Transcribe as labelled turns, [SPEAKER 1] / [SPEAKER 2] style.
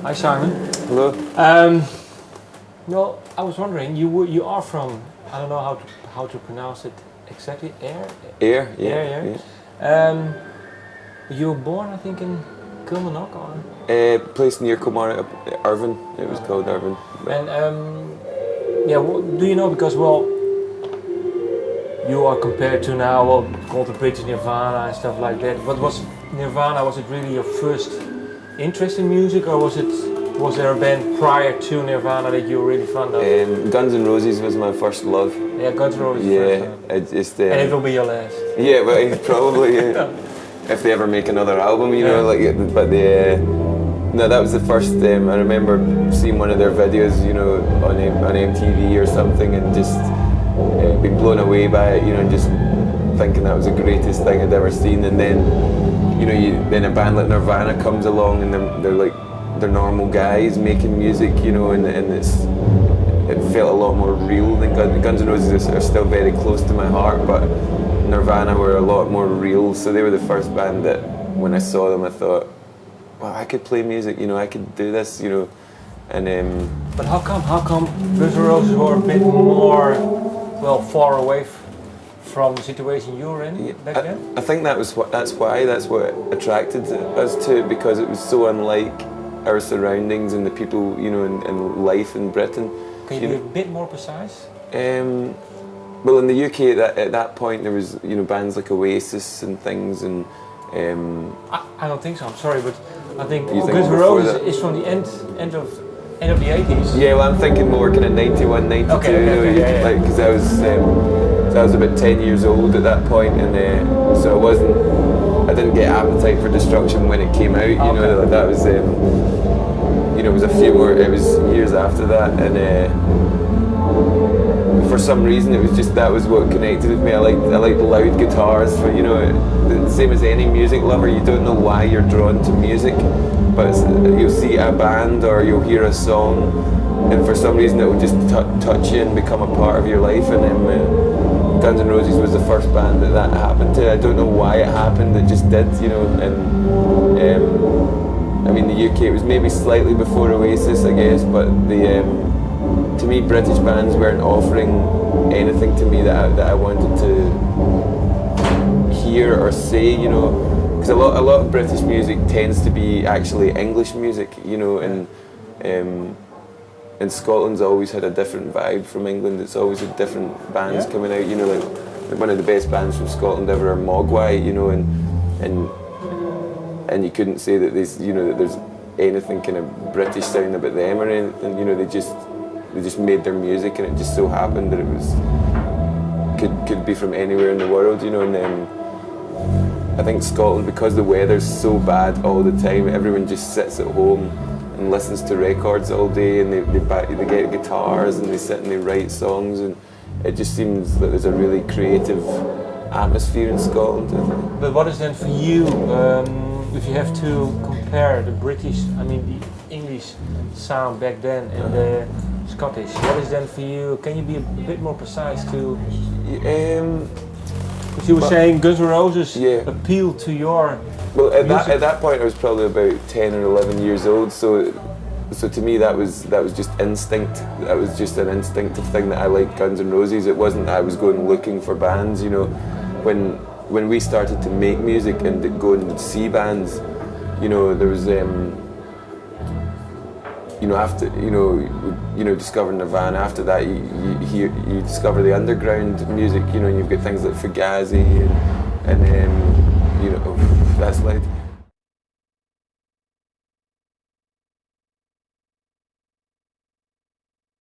[SPEAKER 1] Hi Simon.
[SPEAKER 2] Hello.
[SPEAKER 1] Well, I was wondering, you are from, I don't know how to pronounce it exactly.
[SPEAKER 2] Ayr, yeah.
[SPEAKER 1] Ayr. You were born, I think, in Kilmarnock, or?
[SPEAKER 2] Place near Cobain, Irvine. It was called Irvine.
[SPEAKER 1] And yeah, do you know, because well, you are compared to now, well, called the British Nirvana and stuff like that. But was Nirvana, was it really your first interest in music, or was there a band prior to Nirvana that you were really fond of?
[SPEAKER 2] Guns N' Roses was my first love.
[SPEAKER 1] Yeah, Guns N' Roses.
[SPEAKER 2] Yeah,
[SPEAKER 1] and it will be your last.
[SPEAKER 2] Yeah, but probably if they ever make another album, you know, like. But no, that was the first. I remember seeing one of their videos, you know, on MTV or something, and just being blown away by it, you know, and just thinking that was the greatest thing I'd ever seen. And then, you know, then a band like Nirvana comes along, and they're normal guys making music, you know, and it felt a lot more real than Guns N' Roses are still very close to my heart, but Nirvana were a lot more real. So they were the first band that when I saw them I thought, wow, I could play music, you know, I could do this, you know. And
[SPEAKER 1] but how come Guns N' Roses were a bit more, well, far away from the situation you were in back then?
[SPEAKER 2] I think that's what attracted us to it, because it was so unlike our surroundings and the people, you know, and life in Britain.
[SPEAKER 1] Can you be a bit more precise?
[SPEAKER 2] Well, in the UK at that point there was, you know, bands like Oasis and things, and
[SPEAKER 1] I don't think so. I'm sorry, but I think Guns N' Roses is from the end of the 80s.
[SPEAKER 2] Yeah, well, I'm thinking more kind of 91, 92.
[SPEAKER 1] Okay,
[SPEAKER 2] like, because I was about 10 years old at that point, and so I didn't get Appetite for Destruction when it came out. You know, that was you know, it was years after that, and for some reason that was what connected with me. I liked loud guitars. For, you know, the same as any music lover, you don't know why you're drawn to music, but you'll see a band or you'll hear a song, and for some reason it will just touch you and become a part of your life. And then Guns N' Roses was the first band that happened to. I don't know why it happened, it just did, you know. And I mean, the UK, it was maybe slightly before Oasis, I guess, but to me, British bands weren't offering anything to me that I wanted to hear or say, you know, because a lot of British music tends to be actually English music, you know, and Scotland's always had a different vibe from England. It's always had different bands coming out, you know, like one of the best bands from Scotland ever are Mogwai, you know, and you couldn't say that there's anything kind of British sound about them or anything, you know. They just made their music, and it just so happened that it was could be from anywhere in the world, you know. And then I think Scotland, because the weather's so bad all the time, everyone just sits at home and listens to records all day, and they get guitars and they sit and they write songs, and it just seems that there's a really creative atmosphere in Scotland.
[SPEAKER 1] But what is then for you, if you have to compare the British, I mean the English sound back then and the Scottish, what is then for you? Can you be a bit more precise to? Because you were saying Guns N' Roses appealed to your.
[SPEAKER 2] Well, at that point I was probably about 10 or 11 years old, so to me that was just instinct. That was just an instinctive thing that I liked Guns N' Roses. It wasn't that I was going looking for bands, you know. When we started to make music and go and see bands, you know, there was you know, after you know discover Nirvana. After that, you discover the underground music. You know, and you've got things like Fugazi and you know, that's loud.